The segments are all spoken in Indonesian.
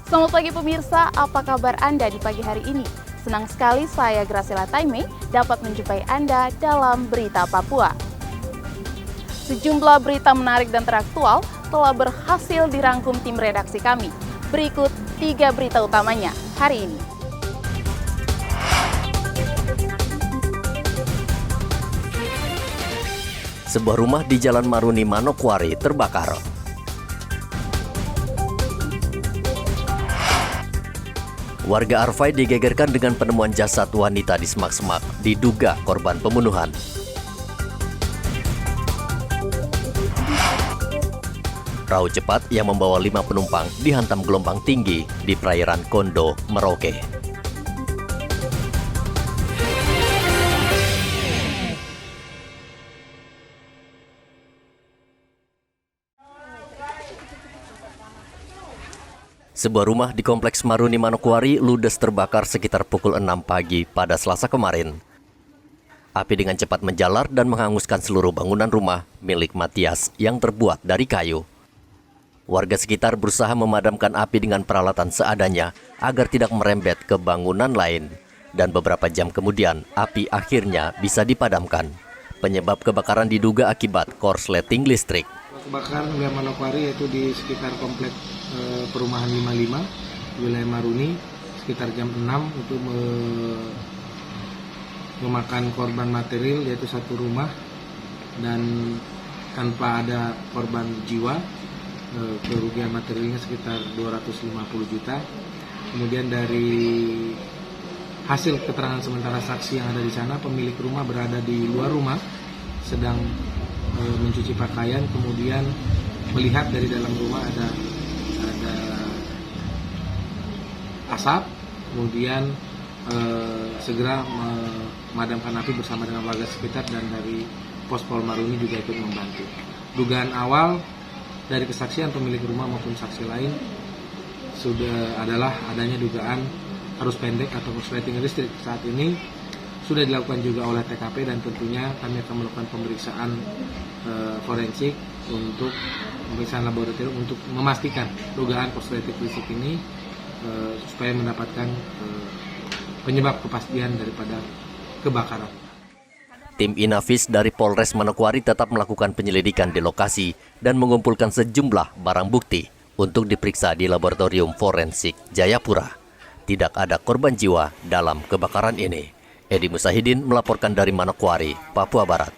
Selamat pagi pemirsa, apa kabar Anda di pagi hari ini? Senang sekali saya Graciela Taime dapat menjumpai Anda dalam Berita Papua. Sejumlah berita menarik dan teraktual telah berhasil dirangkum tim redaksi kami. Berikut 3 berita utamanya hari ini. Sebuah rumah di Jalan Maruni, Manokwari terbakar. Warga Arfai digegerkan dengan penemuan jasad wanita di semak-semak, diduga korban pembunuhan. Perahu cepat yang membawa 5 penumpang dihantam gelombang tinggi di perairan Kondo, Merauke. Sebuah rumah di Kompleks Maruni, Manokwari ludes terbakar sekitar pukul 6 pagi pada Selasa kemarin. Api dengan cepat menjalar dan menghanguskan seluruh bangunan rumah milik Matias yang terbuat dari kayu. Warga sekitar berusaha memadamkan api dengan peralatan seadanya agar tidak merembet ke bangunan lain. Dan beberapa jam kemudian, api akhirnya bisa dipadamkan. Penyebab kebakaran diduga akibat korsleting listrik. Kebakaran wilayah Manokwari yaitu di sekitar komplek perumahan 55 wilayah Maruni sekitar jam 6 untuk memakan korban material yaitu satu rumah dan tanpa ada korban jiwa. Kerugian materialnya sekitar 250 juta. Kemudian dari hasil keterangan sementara saksi yang ada di sana, pemilik rumah berada di luar rumah sedang mencuci pakaian, kemudian melihat dari dalam rumah ada asap, kemudian segera memadamkan api bersama dengan warga sekitar dan dari Pospol Maruni juga ikut membantu. Dugaan awal dari kesaksian pemilik rumah maupun saksi lain sudah adalah adanya dugaan arus pendek atau korsleting listrik. Saat ini sudah dilakukan juga oleh TKP dan tentunya kami akan melakukan pemeriksaan forensik untuk pemeriksaan laboratorium untuk memastikan dugaan korsleting listrik ini supaya mendapatkan penyebab kepastian daripada kebakaran. Tim Inavis dari Polres Manokwari tetap melakukan penyelidikan di lokasi dan mengumpulkan sejumlah barang bukti untuk diperiksa di laboratorium forensik Jayapura. Tidak ada korban jiwa dalam kebakaran ini. Edi Musahidin melaporkan dari Manokwari, Papua Barat.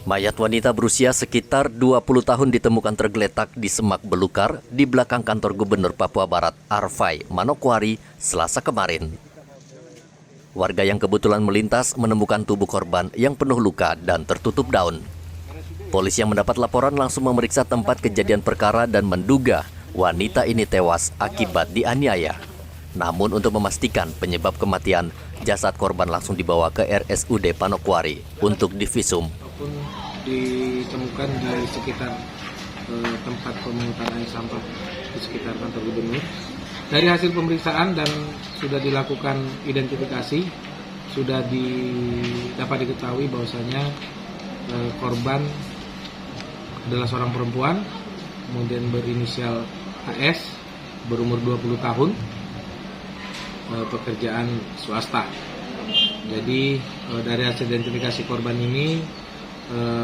Mayat wanita berusia sekitar 20 tahun ditemukan tergeletak di semak belukar di belakang kantor Gubernur Papua Barat, Arfai, Manokwari, Selasa kemarin. Warga yang kebetulan melintas menemukan tubuh korban yang penuh luka dan tertutup daun. Polisi yang mendapat laporan langsung memeriksa tempat kejadian perkara dan menduga wanita ini tewas akibat dianiaya. Namun untuk memastikan penyebab kematian, jasad korban langsung dibawa ke RSUD Manokwari untuk divisum. Ditemukan di sekitar tempat pemungutan air sampah di sekitar kantor gubernur. Dari hasil pemeriksaan dan sudah dilakukan identifikasi, sudah dapat diketahui bahwasanya korban adalah seorang perempuan, kemudian berinisial AS, berumur 20 tahun, pekerjaan swasta. Jadi dari hasil identifikasi korban ini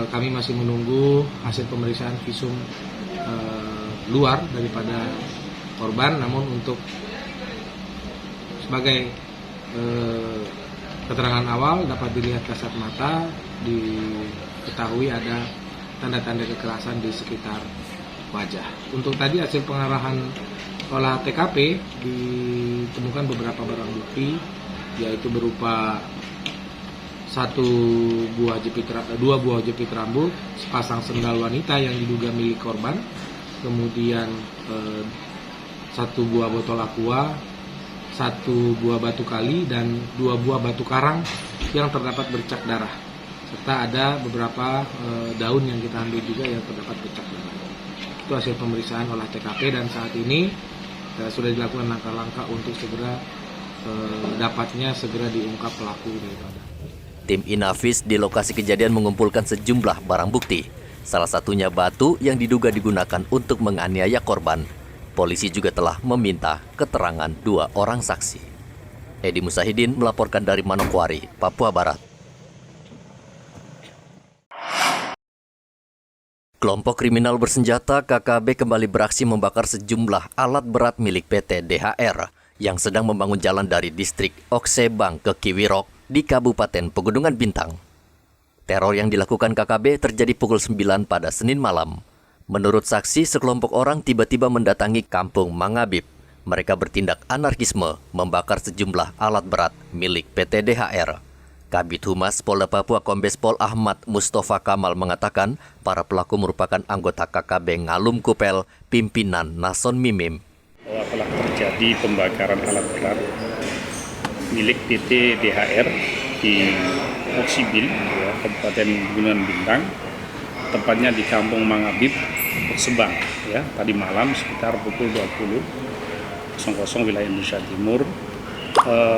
kami masih menunggu hasil pemeriksaan visum luar daripada korban, namun untuk sebagai keterangan awal dapat dilihat kasat mata, diketahui ada tanda-tanda kekerasan di sekitar wajah. Untuk tadi hasil pengarahan olah TKP ditemukan beberapa barang bukti, yaitu berupa dua buah jepit rambut, sepasang sendal wanita yang diduga milik korban, kemudian 1 buah botol aqua, 1 buah batu kali, dan 2 buah batu karang yang terdapat bercak darah. Serta ada beberapa daun yang kita ambil juga yang terdapat bercak darah. Itu hasil pemeriksaan olah TKP dan saat ini sudah dilakukan langkah-langkah untuk segera segera diungkap pelaku daripada. Tim Inavis di lokasi kejadian mengumpulkan sejumlah barang bukti. salah satunya batu yang diduga digunakan untuk menganiaya korban. Polisi juga telah meminta keterangan 2 orang saksi. Edi Musahidin melaporkan dari Manokwari, Papua Barat. Kelompok kriminal bersenjata KKB kembali beraksi membakar sejumlah alat berat milik PT DHR yang sedang membangun jalan dari distrik Oksebang ke Kiwirok di Kabupaten Pegunungan Bintang. Teror yang dilakukan KKB terjadi pukul 9 pada Senin malam. Menurut saksi, sekelompok orang tiba-tiba mendatangi kampung Mangabib. Mereka bertindak anarkisme, membakar sejumlah alat berat milik PT DHR. Kabid Humas Polda Papua Kombes Pol Ahmad Mustafa Kamal mengatakan para pelaku merupakan anggota KKB Ngalum Kupel, pimpinan Nason Mimim. Bahwa telah terjadi pembakaran alat berat milik PT DHR di Oksibil, ya, Kabupaten Pegunungan Bintang, tempatnya di Kampung Mangabib, Sebang, ya, tadi malam sekitar pukul 20.00 wilayah Indonesia Timur.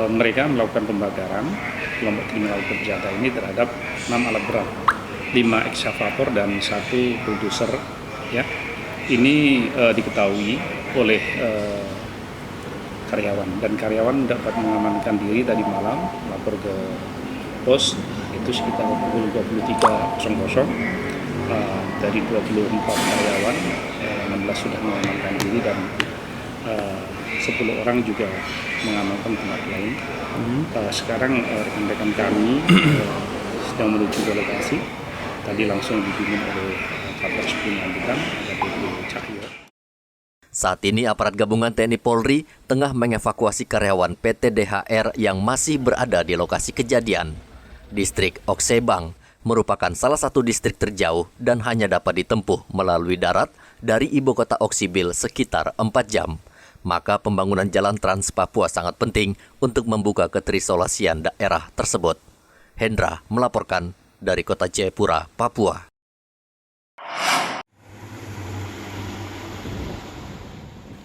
Mereka melakukan pembakaran kelompok kriminal bersenjata ini terhadap 6 alat berat, 5 ekskavator dan 1 bulldozer. Ya, ini diketahui oleh karyawan, dan karyawan dapat mengamankan diri tadi malam, lapor ke pos itu sekitar pukul 23.00. Dari 24 karyawan, 16 sudah mengamankan diri dan 10 orang juga mengamankan tempat lain. Sekarang rekan-rekan kami sedang menuju ke lokasi. Tadi langsung dipimpin oleh Kapolres Pegunungan Bintang, AKBP Cahyo. Saat ini aparat gabungan TNI Polri tengah mengevakuasi karyawan PT DHR yang masih berada di lokasi kejadian. Distrik Oksebang merupakan salah satu distrik terjauh dan hanya dapat ditempuh melalui darat dari ibu kota Oksibil sekitar 4 jam. Maka pembangunan jalan Trans Papua sangat penting untuk membuka keterisolasian daerah tersebut. Hendra melaporkan dari kota Jayapura, Papua.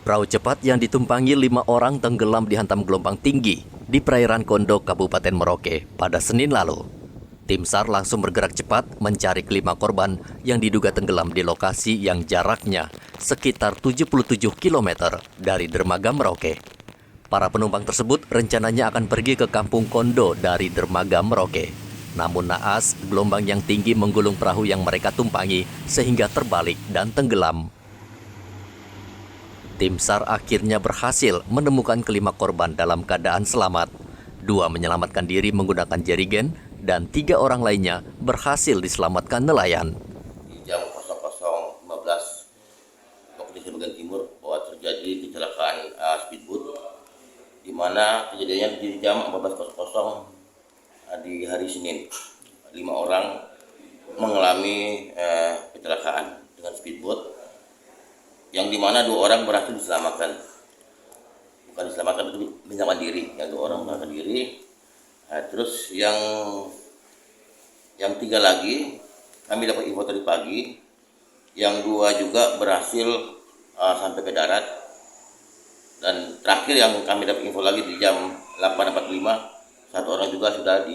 Perahu cepat yang ditumpangi 5 orang tenggelam dihantam gelombang tinggi di perairan Kondo, Kabupaten Merauke pada Senin lalu. Tim SAR langsung bergerak cepat mencari kelima korban yang diduga tenggelam di lokasi yang jaraknya sekitar 77 km dari dermaga Merauke. Para penumpang tersebut rencananya akan pergi ke kampung Kondo dari dermaga Merauke. Namun naas, gelombang yang tinggi menggulung perahu yang mereka tumpangi sehingga terbalik dan tenggelam. Tim SAR akhirnya berhasil menemukan kelima korban dalam keadaan selamat. 2 menyelamatkan diri menggunakan jerigen, dan 3 orang lainnya berhasil diselamatkan nelayan. Di jam 00.15 waktu Indonesia bagian timur bahwa terjadi kecelakaan speedboat, di mana kejadiannya di jam 14.00 di hari Senin. 5 orang mengalami kecelakaan dengan speedboat, yang di mana 2 orang berhasil diselamatkan. Bukan diselamatkan, itu menyelamatkan diri. Yang 2 orang menyelamatkan diri. Nah, terus yang 3 lagi kami dapat info tadi pagi, yang 2 juga berhasil sampai ke darat, dan terakhir yang kami dapat info lagi di jam 8.45 1 orang juga sudah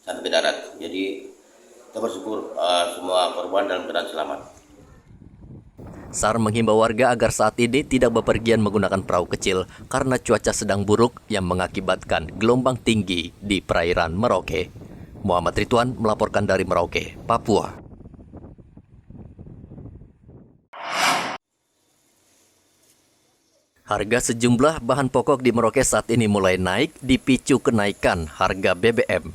sampai ke darat. Jadi kita bersyukur semua korban dalam keadaan selamat. SAR menghimbau warga agar saat ini tidak bepergian menggunakan perahu kecil karena cuaca sedang buruk yang mengakibatkan gelombang tinggi di perairan Merauke. Muhammad Ridwan melaporkan dari Merauke, Papua. Harga sejumlah bahan pokok di Merauke saat ini mulai naik dipicu kenaikan harga BBM.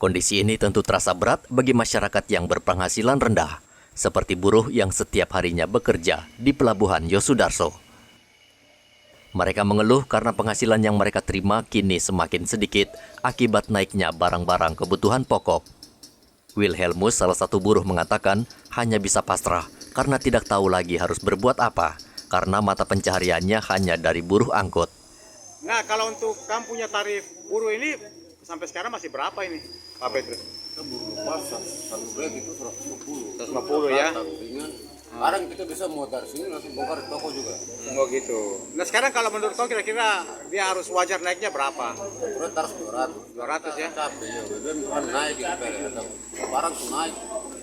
Kondisi ini tentu terasa berat bagi masyarakat yang berpenghasilan rendah, seperti buruh yang setiap harinya bekerja di Pelabuhan Yosudarso. Mereka mengeluh karena penghasilan yang mereka terima kini semakin sedikit akibat naiknya barang-barang kebutuhan pokok. Wilhelmus, salah satu buruh, mengatakan hanya bisa pasrah karena tidak tahu lagi harus berbuat apa, karena mata pencahariannya hanya dari buruh angkut. Nah, kalau untuk kamu punya tarif buruh ini sampai sekarang masih berapa ini, Pak Petrus? Kita buruh lepas satu bag itu 150. 150 ya. Sekarang kita bisa mau dari sini langsung bongkar di toko juga. Oh gitu. Nah sekarang kalau menurut kau kira-kira dia harus wajar naiknya berapa? Terus harus 200. 200 ya. Capek ya, BBM kan naik gitu, ada barang tuh naik.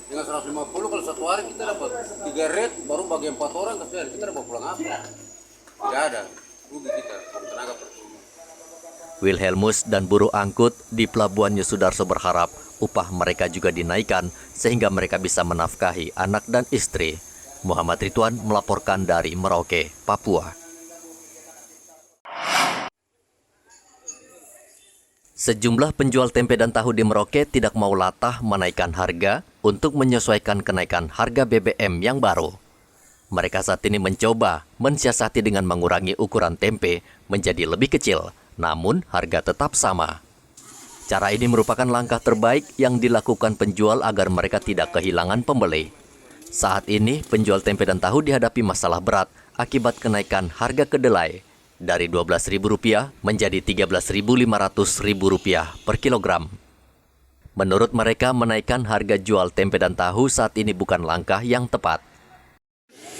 Dengan 150 kalau satu hari kita dapat 3 red, baru bagi 4 orang kasihan kita dapat pulang apa? Tidak ada, rugi kita, tenaga percuma. Wilhelmus dan buruh angkut di Pelabuhan Yosudarso berharap upah mereka juga dinaikkan sehingga mereka bisa menafkahi anak dan istri. Muhammad Ridwan melaporkan dari Merauke, Papua. Sejumlah penjual tempe dan tahu di Merauke tidak mau latah menaikkan harga untuk menyesuaikan kenaikan harga BBM yang baru. Mereka saat ini mencoba mensiasati dengan mengurangi ukuran tempe menjadi lebih kecil, namun harga tetap sama. Cara ini merupakan langkah terbaik yang dilakukan penjual agar mereka tidak kehilangan pembeli. Saat ini, penjual tempe dan tahu dihadapi masalah berat akibat kenaikan harga kedelai dari Rp12.000 menjadi Rp13.500 per kilogram. Menurut mereka, menaikkan harga jual tempe dan tahu saat ini bukan langkah yang tepat.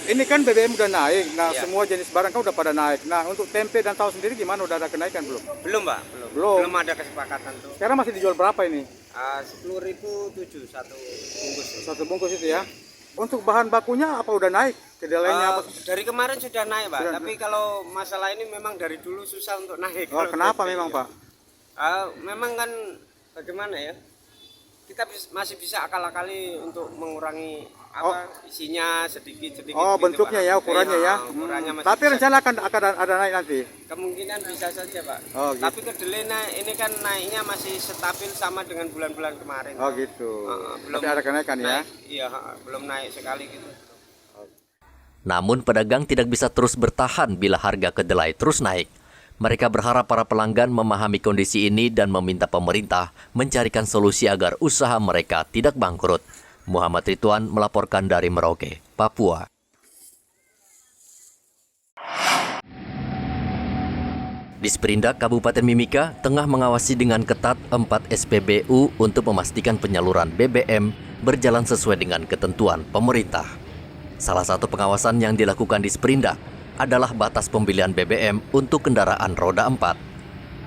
Ini kan BBM udah naik, nah semua jenis barang kan udah pada naik. Nah untuk tempe dan tahu sendiri gimana, udah ada kenaikan belum? Belum, Pak. Belum ada kesepakatan tuh. Sekarang masih dijual berapa ini? 10.007 satu bungkus. Satu bungkus itu ya. Untuk bahan bakunya apa udah naik? Kedelainya apa? Dari kemarin sudah naik, Pak. Tapi kalau masalah ini memang dari dulu susah untuk naik. Oh, kenapa memang, Pak? Memang kan bagaimana ya? Kita masih bisa akal-akali untuk mengurangi isinya sedikit-sedikit. Oh, gitu, bentuknya Pak. ya, ukurannya ya. Ukurannya masih Tapi bisa. rencana akan ada naik nanti. Kemungkinan bisa saja, Pak. Oh, gitu. Tapi kedelai ini kan naiknya masih stabil sama dengan bulan-bulan kemarin. Oh, gitu. Belum Tapi ada kenaikan ya. Iya, belum naik sekali gitu. Namun pedagang tidak bisa terus bertahan bila harga kedelai terus naik. Mereka berharap para pelanggan memahami kondisi ini dan meminta pemerintah mencarikan solusi agar usaha mereka tidak bangkrut. Muhammad Ridwan melaporkan dari Merauke, Papua. Disperindak Kabupaten Mimika tengah mengawasi dengan ketat 4 SPBU untuk memastikan penyaluran BBM berjalan sesuai dengan ketentuan pemerintah. Salah satu pengawasan yang dilakukan Disperindak adalah batas pembelian BBM untuk kendaraan roda 4.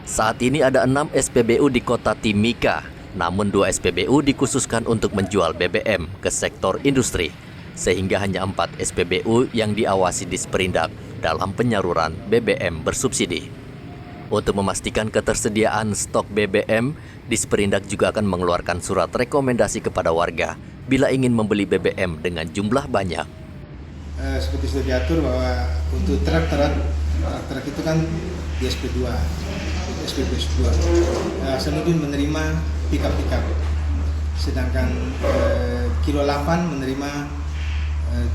Saat ini ada 6 SPBU di kota Timika, namun 2 SPBU dikhususkan untuk menjual BBM ke sektor industri, sehingga hanya 4 SPBU yang diawasi Disperindak dalam penyaluran BBM bersubsidi. Untuk memastikan ketersediaan stok BBM, Disperindak juga akan mengeluarkan surat rekomendasi kepada warga bila ingin membeli BBM dengan jumlah banyak. Seperti sudah diatur bahwa untuk truk itu kan di SP2, SPB2. Senudin menerima pick-up, sedangkan kilo 8 menerima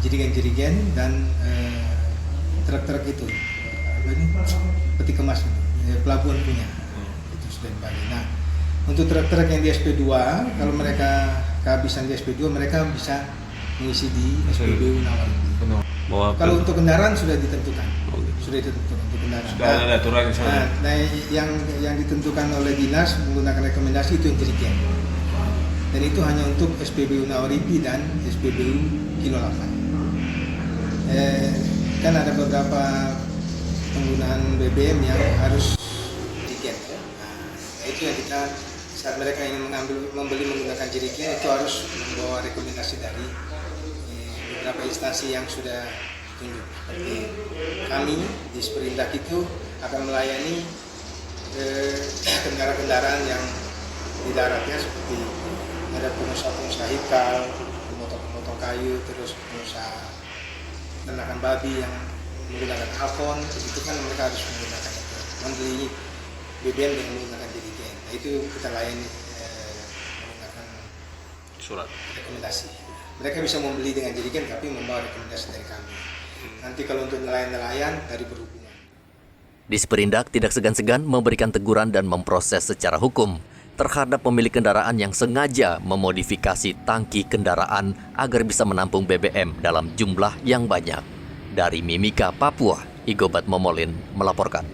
jerigen-jerigen dan truk itu peti kemas pelabuhan punya, itu sudah dibagi. Nah, untuk truk yang di SP2, kalau mereka kehabisan di SP2, mereka bisa mengisi di SPBU Nawardi. Kalau untuk kendaraan sudah ditentukan, sudah ditentukan untuk kendaraan. Sudah ada aturan nah, yang ditentukan oleh dinas menggunakan rekomendasi itu yang jerigen. Dan itu hanya untuk SPBU Nawardi dan SPBU kilo 8. Kan ada beberapa penggunaan BBM yang harus jerigen. Nah, itu yang kita saat mereka ingin membeli menggunakan jerigen itu harus membawa rekomendasi dari beberapa instansi yang sudah ditunjuk. Seperti kami di Disperindak itu akan melayani kendaraan-kendaraan yang di daratnya seperti ada pengusaha-pengusaha hikal, pemotong-pemotong kayu, terus pengusaha ternakan babi yang menggunakan alkon, itu kan mereka harus menggunakan itu. Membeli BBM dengan menggunakan jerigen. Nah, itu kita layani menggunakan surat rekomendasi. Mereka bisa membeli dengan jerigen tapi membawa rekomendasi dari kami. Nanti kalau untuk nelayan-nelayan dari perhubungan. Disperindak tidak segan-segan memberikan teguran dan memproses secara hukum terhadap pemilik kendaraan yang sengaja memodifikasi tangki kendaraan agar bisa menampung BBM dalam jumlah yang banyak. Dari Mimika, Papua, Igobat Momolin melaporkan.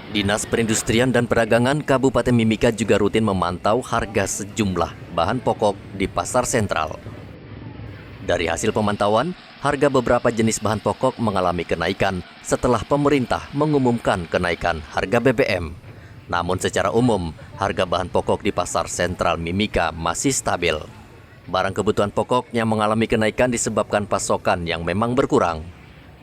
Dinas Perindustrian dan Perdagangan Kabupaten Mimika juga rutin memantau harga sejumlah bahan pokok di pasar sentral. Dari hasil pemantauan, harga beberapa jenis bahan pokok mengalami kenaikan setelah pemerintah mengumumkan kenaikan harga BBM. Namun secara umum, harga bahan pokok di pasar sentral Mimika masih stabil. Barang kebutuhan pokok yang mengalami kenaikan disebabkan pasokan yang memang berkurang.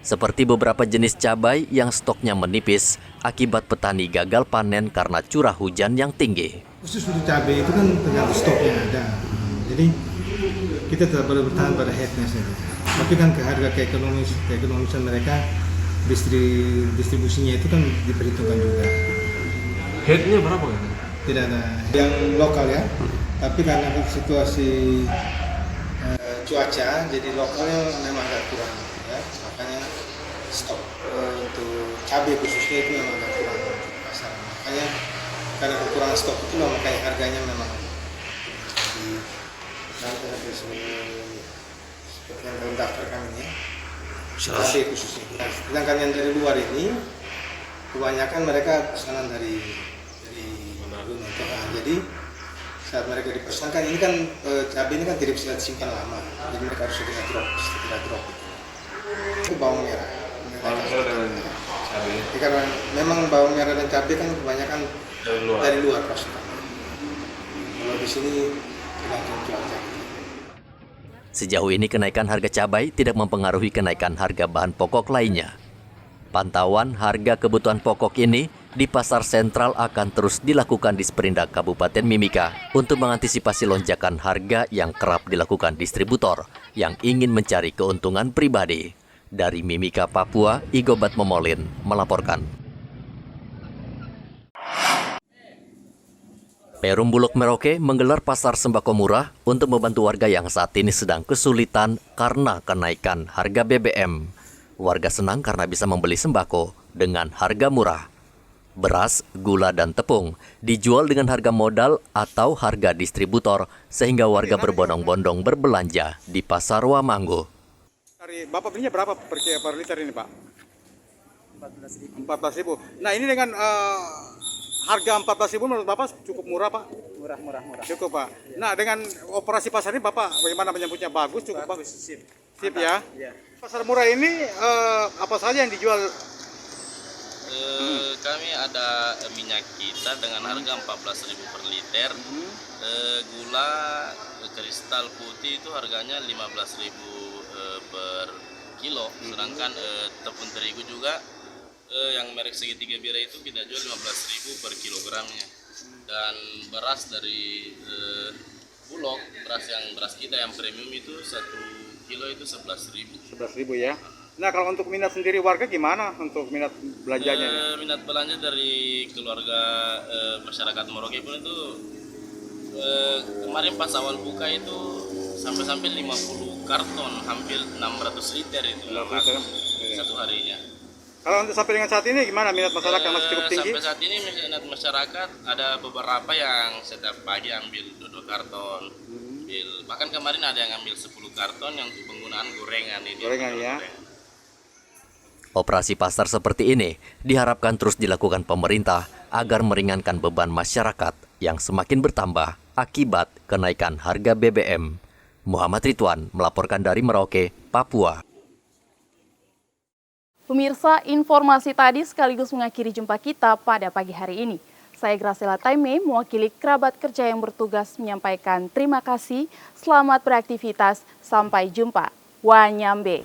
Seperti beberapa jenis cabai yang stoknya menipis akibat petani gagal panen karena curah hujan yang tinggi. Khusus untuk cabai itu kan tergantung stok yang ada. Jadi kita tetap bertahan pada headnya saja. Tapi kan ke harga keekonomisan mereka, distribusinya itu kan diperhitungkan juga. Headnya berapa kan? Tidak ada yang lokal ya. Tapi karena situasi cuaca, jadi lokalnya memang agak kurang ya. Makanya stok untuk cabai khususnya itu memang agak kurang di pasar. Makanya karena kekurangan stok itu makanya harganya memang seperti yang dalam daftar kami ya. Cabai khususnya. Nah, sedangkan yang dari luar ini kebanyakan mereka pesanan dari Gunung Tengah. Jadi saat mereka dipesankan ini kan cabai ini kan tidak bisa disimpan lama, jadi mereka harus segera drop itu bawang merah dan cabai. Karena memang bawang merah dan cabai kan kebanyakan dari luar pasukan. Kalau di sini tergantung cuaca. Sejauh ini kenaikan harga cabai tidak mempengaruhi kenaikan harga bahan pokok lainnya. Pantauan harga kebutuhan pokok ini di pasar sentral akan terus dilakukan di Sperindak Kabupaten Mimika untuk mengantisipasi lonjakan harga yang kerap dilakukan distributor yang ingin mencari keuntungan pribadi. Dari Mimika, Papua, Igobat Momolin melaporkan. Perum Bulog Merauke menggelar pasar sembako murah untuk membantu warga yang saat ini sedang kesulitan karena kenaikan harga BBM. Warga senang karena bisa membeli sembako dengan harga murah. Beras, gula, dan tepung dijual dengan harga modal atau harga distributor sehingga warga berbondong-bondong berbelanja di Pasar Wamanggo. Dari Bapak belinya berapa per liter ini, Pak? 14.000. Nah, ini dengan harga 14.000 menurut Bapak cukup murah, Pak? Murah. Cukup, Pak. Nah, dengan operasi pasar ini Bapak bagaimana menyambutnya? Bagus, cukup bagus. Sip ya? Iya. Pasar murah ini apa saja yang dijual? Kami ada minyak kita dengan harga 14.000 per liter. Gula kristal putih itu harganya 15.000 per kilo. Sedangkan tepung terigu juga yang merek segitiga biru itu kita jual 15.000 per kilogramnya. Dan beras dari Bulog, beras kita yang premium itu 1 kilo itu 11.000. 11.000 ya. Nah, kalau untuk minat sendiri warga gimana untuk minat belanjanya? Minat belanja dari keluarga masyarakat Merauke pun itu kemarin pas awal buka itu sampai 50 karton, hampir 600 liter itu satu harinya. Kalau untuk sampai dengan saat ini gimana minat masyarakat masih cukup tinggi? Sampai saat ini minat masyarakat ada beberapa yang setiap pagi ambil 2 karton. Bahkan kemarin ada yang ambil 10 karton yang untuk penggunaan gorengan ini. Gorengan ya. Operasi pasar seperti ini diharapkan terus dilakukan pemerintah agar meringankan beban masyarakat yang semakin bertambah akibat kenaikan harga BBM. Muhammad Ridwan melaporkan dari Merauke, Papua. Pemirsa, informasi tadi sekaligus mengakhiri jumpa kita pada pagi hari ini. Saya Graciela Taime, mewakili kerabat kerja yang bertugas menyampaikan terima kasih, selamat beraktivitas, sampai jumpa. Wanyambe.